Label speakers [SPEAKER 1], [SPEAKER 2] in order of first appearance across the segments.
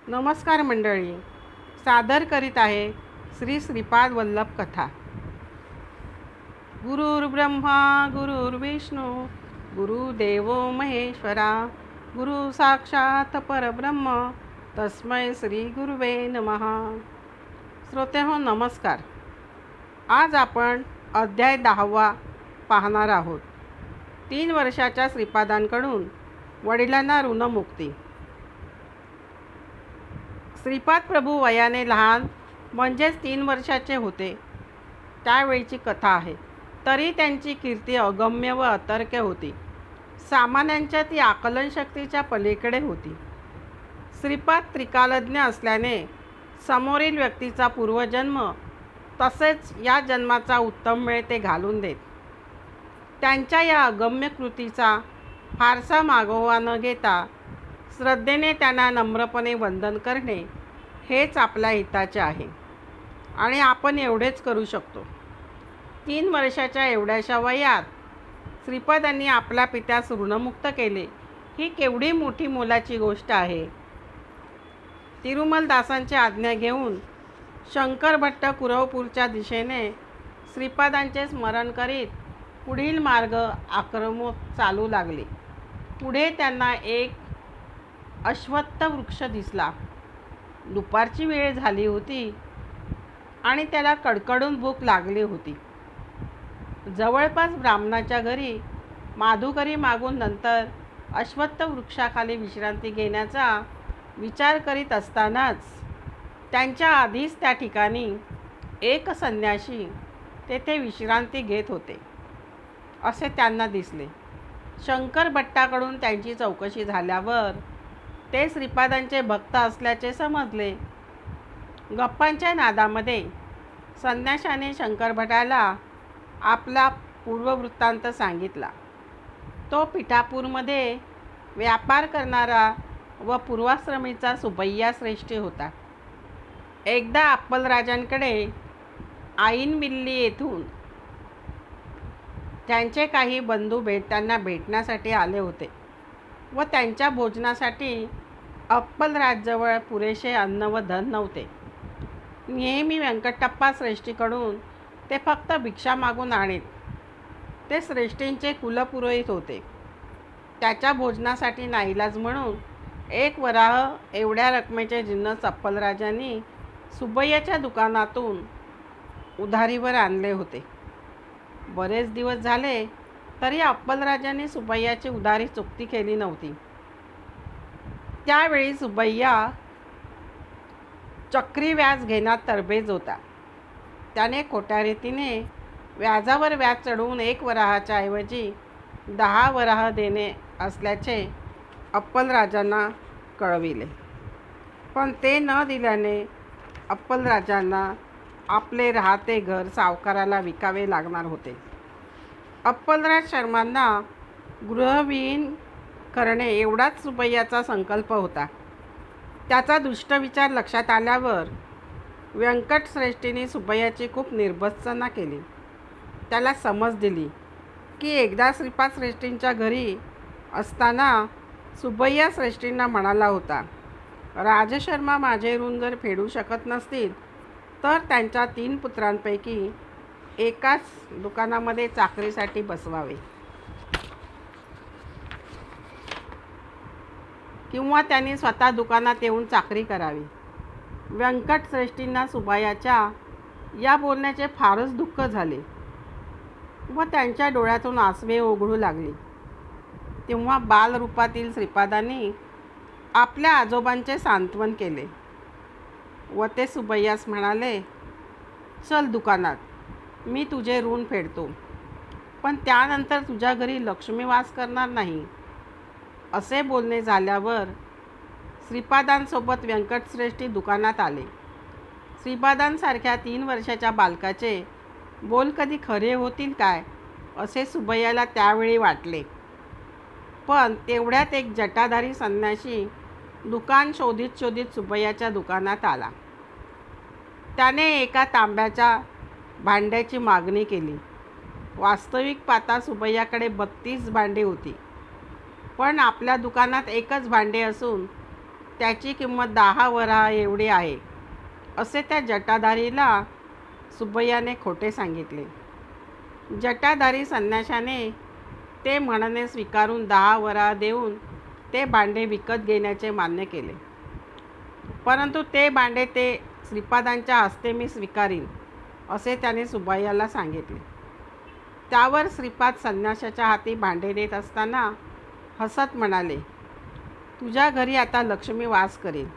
[SPEAKER 1] नमस्कार मंडळी, सादर करीत आहे श्री श्रीपाद वल्लभ कथा. गुरुर्ब्रह्मा गुरुर्विष्णू गुरुदेवो महेश्वरा, गुरु साक्षात परब्रह्म तस्मै श्री गुरुवे नमः. श्रोतेहो नमस्कार. आज आपण अध्याय 10 पाहणार आहोत. 3 वर्षाच्या श्रीपादांकडून वडिलांना ऋणमुक्ती. श्रीपाद प्रभू वयाने लहान म्हणजेच 3 वर्षाचे होते त्यावेळीची कथा आहे. तरी त्यांची कीर्ती अगम्य व अतर्क्य होती. सामान्यांच्या ती आकलनशक्तीच्या पलीकडे होती. श्रीपाद त्रिकालज्ञ असल्याने समोरील व्यक्तीचा पूर्वजन्म तसेच या जन्माचा उत्तम मेळ ते घालून देत. त्यांच्या या अगम्य कृतीचा फारसा मागोवा न घेता श्रद्धेने त्यांना नम्रपणे वंदन करणे हेच आपल्या हिताचे आहे आणि आपण एवढेच करू शकतो. 3 वर्षाच्या एवढ्याशा वयात श्रीपादांनी आपल्या पित्यास ऋणमुक्त केले ही केवढी मोठी मोलाची गोष्ट आहे. तिरुमलदासांची आज्ञा घेऊन शंकर भट्ट कुरवपूरच्या दिशेने श्रीपादांचे स्मरण करीत पुढील मार्ग आक्रमक चालू लागले. पुढे त्यांना एक अश्वत्थ वृक्ष दिसला. दुपारची वेळ झाली होती आणि त्याला कडकडून भूक लागली होती. जवळपास ब्राह्मणाच्या घरी माधुकरी मागून नंतर अश्वत्थ वृक्षाखाली विश्रांती घेण्याचा विचार करीत असतानाच त्यांच्या आधीच त्या ठिकाणी एक संन्यासी तेथे विश्रांती घेत होते असे त्यांना दिसले. शंकर भट्टाकडून त्यांची चौकशी झाल्यावर ते श्रीपादांचे भक्त असल्याचे समजले. गप्पांच्या नादामध्ये संन्याशाने शंकर भटाला आपला पूर्ववृत्तांत सांगितला. तो पिठापूरमध्ये व्यापार करणारा व पूर्वाश्रमीचा सुबैया श्रेष्ठी होता. एकदा अप्पलराजांकडे आईनबिल्ली येथून त्यांचे काही बंधू त्यांना भेटण्यासाठी आले होते व त्यांच्या भोजनासाठी अप्पलराजजवळ पुरेसे अन्न व धन नव्हते. नेहमी व्यंकटप्पा श्रेष्ठीकडून ते फक्त भिक्षा मागून आणीत. ते श्रेष्ठींचे कुलपुरोहित होते. त्याच्या भोजनासाठी नाईलाज म्हणून 1 वराह एवढ्या रकमेचे जिन्नस अप्पलराजांनी सुबैयाच्या दुकानातून उधारीवर आणले होते. बरेच दिवस झाले तरी अप्पलराजांनी सुबैयाची उधारी चुकती केली नव्हती. त्यावेळी सुबैया चक्री व्याज घेण्यात तरबेज होता. त्याने खोट्या रीतीने व्याजावर व्याज चढवून 1 वराहाच्या ऐवजी 10 वराह देणे असल्याचे अप्पलराजांना कळविले. पण ते न दिल्याने अप्पलराजांना आपले राहते घर सावकाराला विकावे लागणार होते. अप्पलराज शर्मांना गृहविहीन करणे एवढाच सुबैयाचा संकल्प होता. त्याचा दुष्ट विचार लक्षात आल्यावर व्यंकटश्रेष्ठीने सुबैयाची खूप निर्भत्सना केली. त्याला समज दिली की एकदा श्रीपाद श्रेष्ठींच्या घरी असताना सुबैया श्रेष्ठींना म्हणाला होता, राजशर्मा माझे ऋण जर फेडू शकत नसतील तर त्यांच्या 3 पुत्रांपैकी एकाच दुकानामध्ये चाकरीसाठी बसवावे किंवा त्यांनी स्वतः दुकानात येऊन चाकरी करावी. व्यंकटश्रेष्ठींना सुबैयाच्या या बोलण्याचे फारच दुःख झाले व त्यांच्या डोळ्यातून आसवे ओघळू लागली. तेव्हा बालरूपातील श्रीपादांनी आपल्या आजोबांचे सांत्वन केले व ते सुबैयास म्हणाले, चल दुकानात, मी तुझे ऋण फेडतो, पण त्यानंतर तुझ्या घरी लक्ष्मी वास करणार नाही. असे बोलणे झाल्यावर श्रीपादांसोबत व्यंकटश्रेष्ठी दुकानात आले. श्रीपादांसारख्या 3 वर्षाच्या बालकाचे बोल कधी खरे होतील काय असे सुबैयाला त्यावेळी वाटले. पण तेवढ्यात एक जटाधारी संन्यासी दुकान शोधित शोधित सुबैयाच्या दुकानात आला. त्याने एका तांब्याच्या भांड्याची मागणी केली. वास्तविक पाहता सुबैयाकडे 32 भांडी होती, पण आपल्या दुकानात एकच भांडे असून त्याची किंमत 10 वराह एवढी आहे, असे त्या जटाधारीला सुబ్బయ్याने खोटे सांगितले. जटाधारी संन्याशाने ते म्हणणे स्वीकारून 10 वराह देऊन ते भांडे विकत घेण्याचे मान्य केले. परंतु ते भांडे ते श्रीपादांच्या हस्ते मी स्वीकारीन, असे त्याने सुబ్బయ్याला सांगितले. त्यावर श्रीपाद संन्याशाच्या हाती भांडे देत असताना हसत म्हणाले, तुझ्या घरी आता लक्ष्मी वास करेल.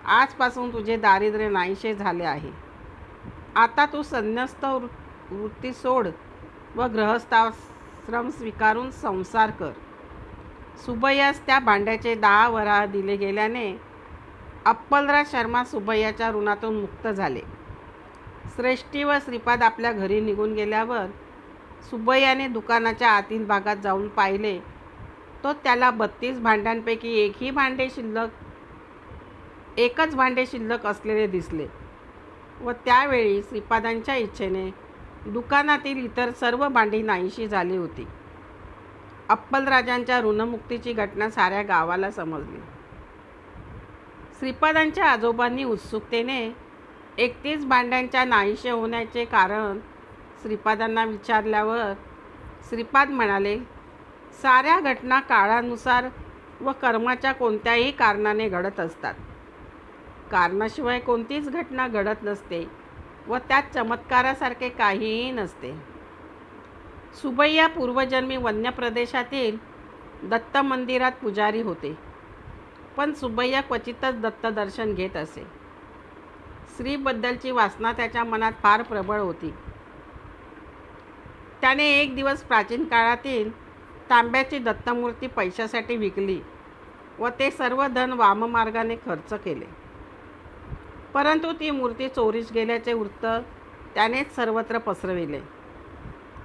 [SPEAKER 1] आजपासून तुझे दारिद्र्य नाहीसे झाले आहे. आता तू संन्यस्त वृत्ती सोड व गृहस्थाश्रम स्वीकारून संसार कर. सुబ్బయ్यास त्या भांड्याचे 10 वराह दिले गेल्याने अप्पलराज शर्मा सुబ్బయ్याच्या ऋणातून मुक्त झाले. श्रेष्ठी व श्रीपाद आपल्या घरी निघून गेल्यावर सुబ్బయ్याने दुकानाच्या आतील भागात जाऊन पाहिले, तो त्याला 32 भांड्यांपैकी एकच भांडे शिल्लक असलेले दिसले व त्यावेळी श्रीपादांच्या इच्छेने दुकानातील इतर सर्व भांडी नाहीशी झाली होती. अप्पलराजांच्या ऋणमुक्तीची घटना साऱ्या गावाला समजली. श्रीपादांच्या आजोबांनी उत्सुकतेने 31 भांड्यांच्या नाहीसे होण्याचे कारण श्रीपादांना विचारल्यावर श्रीपाद म्हणाले, साऱ्या घटना काळानुसार व कर्माच्या कोणत्याही कारणाने घडत असतात. कारणाशिवाय कोणतीच घटना घडत नसते व त्यात चमत्कारासारखे काहीही नसते. सुబ్బయ్या पूर्वजन्मी वन्य प्रदेशातील दत्त मंदिरात पुजारी होते, पण सुబ్బయ్या क्वचितच दत्त दर्शन घेत असे. स्त्रीबद्दलची वासना त्याच्या मनात फार प्रबळ होती. त्याने एक दिवस प्राचीन काळातील तांब्याची दत्तमूर्ती पैशासाठी विकली व ते सर्व धन वाममार्गाने खर्च केले. परंतु ती मूर्ती चोरीस गेल्याचे वृत्त त्यानेच सर्वत्र पसरविले.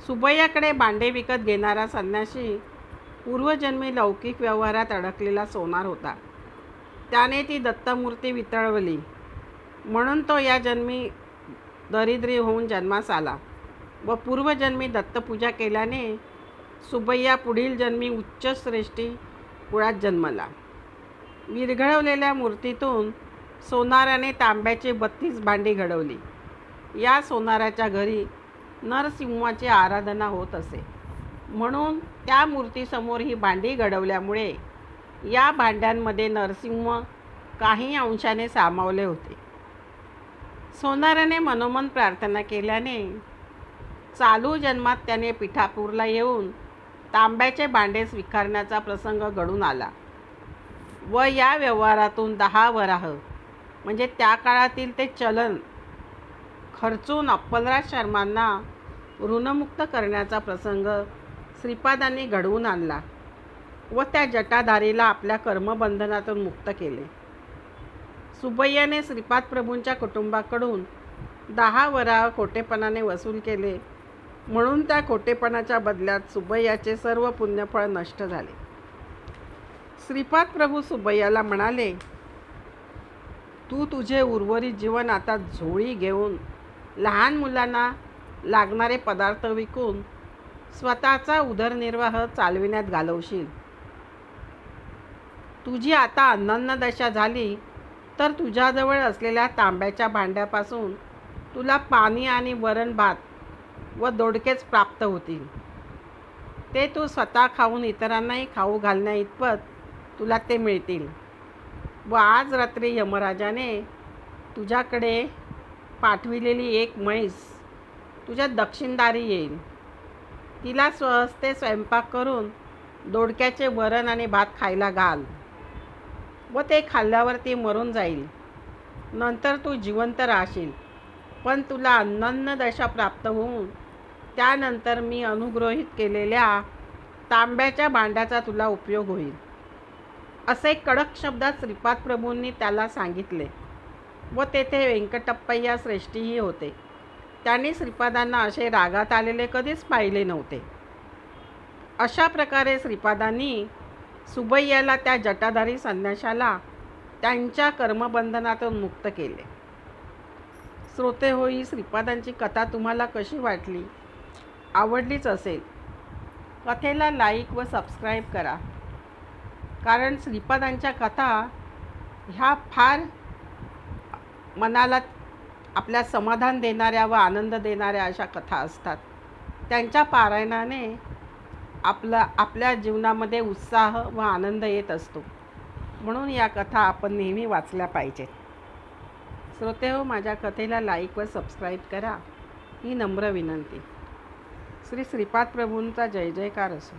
[SPEAKER 1] सुబ్బయ్याकडे भांडे विकत घेणारा संन्यासी पूर्वजन्मी लौकिक व्यवहारात अडकलेला सोनार होता. त्याने ती दत्तमूर्ती वितळवली, म्हणून तो या जन्मी दरिद्री होऊन जन्मास आला व पूर्वजन्मी दत्तपूजा केल्याने सुబ్బయ్या पुढील जन्मी उच्च श्रेष्ठी कुळात जन्मला. विरघळवलेल्या मूर्तीतून सोनाराने तांब्याची 32 भांडी घडवली. या सोनाराच्या घरी नरसिंहाची आराधना होत असे, म्हणून त्या मूर्तीसमोर ही भांडी घडवल्यामुळे या भांड्यांमध्ये नरसिंह काही अंशाने सामावले होते. सोनाराने मनोमन प्रार्थना केल्याने चालू जन्मात त्याने पिठापूरला येऊन तांब्याचे भांडे स्वीकारण्याचा प्रसंग घडून आला व या व्यवहारातून 10 वराह म्हणजे त्या काळातील ते चलन खर्चून अप्पलराज शर्मांना ऋणमुक्त करण्याचा प्रसंग श्रीपादांनी घडवून आणला व त्या जटाधारीला आपल्या कर्मबंधनातून मुक्त केले. सुబ్బయ్याने श्रीपाद प्रभूंच्या कुटुंबाकडून 10 वराह खोटेपणाने वसूल केले, म्हणून त्या खोटेपणाच्या बदल्यात सुబ్బయ్याचे सर्व पुण्यफळ नष्ट झाले. श्रीपाद प्रभू सुబ్బయ్याला म्हणाले, तू तुझे उर्वरित जीवन आता झोळी घेऊन लहान मुलांना लागणारे पदार्थ विकून स्वतःचा उदरनिर्वाह चालविण्यात घालवशील. तुझी आता अनन्नदशा झाली तर तुझ्याजवळ असलेल्या तांब्याच्या भांड्यापासून तुला पाणी आणि वरण भात व दोडकेच प्राप्त होतील. ते तू स्वतः खाऊन इतरांनाही खाऊ घालण्या इतपत तुला ते मिळतील. व आज रात्री यमराजाने तुझ्याकडे पाठविलेली एक म्हैस तुझ्या दक्षिणदारी येईल. तिला स्वहस्ते स्वयंपाक करून दोडक्याचे वरण आणि भात खायला घाल व ते खाल्ल्यावर ती मरून जाईल. नंतर तू जिवंत राहशील, पण तुला अनन्न दशा प्राप्त होऊन त्यानंतर मी अनुग्रहित केलेल्या तांब्याच्या भांड्याचा तुला उपयोग होईल, असे कडक शब्दात श्रीपाद प्रभूंनी त्याला सांगितले. व तेथे वेंकटप्पय्या श्रेष्ठीही होते. त्यांनी श्रीपादांना असे रागात आलेले कधीच पाहिले नव्हते. अशा प्रकारे श्रीपादांनी सुబ్బయ్याला त्या जटाधारी संन्याशाला त्यांच्या कर्मबंधनातून मुक्त केले. श्रोते हो, ही श्रीपादांची कथा तुम्हाला कशी वाटली? आवडलीच असेल. कथेला लाईक व सबस्क्राईब करा, कारण श्रीपादांच्या कथा ह्या फार मनाला आपल्या समाधान देणाऱ्या व आनंद देणाऱ्या अशा कथा असतात. त्यांच्या पारायणाने आपल्या जीवनामध्ये उत्साह व आनंद येत असतो. म्हणून या कथा आपण नेहमी वाचल्या पाहिजेत. श्रोतेहो, माझ्या कथेला लाईक व सबस्क्राईब करा ही नम्र विनंती. श्री श्रीपाद प्रभूंचा जय जयकार असो.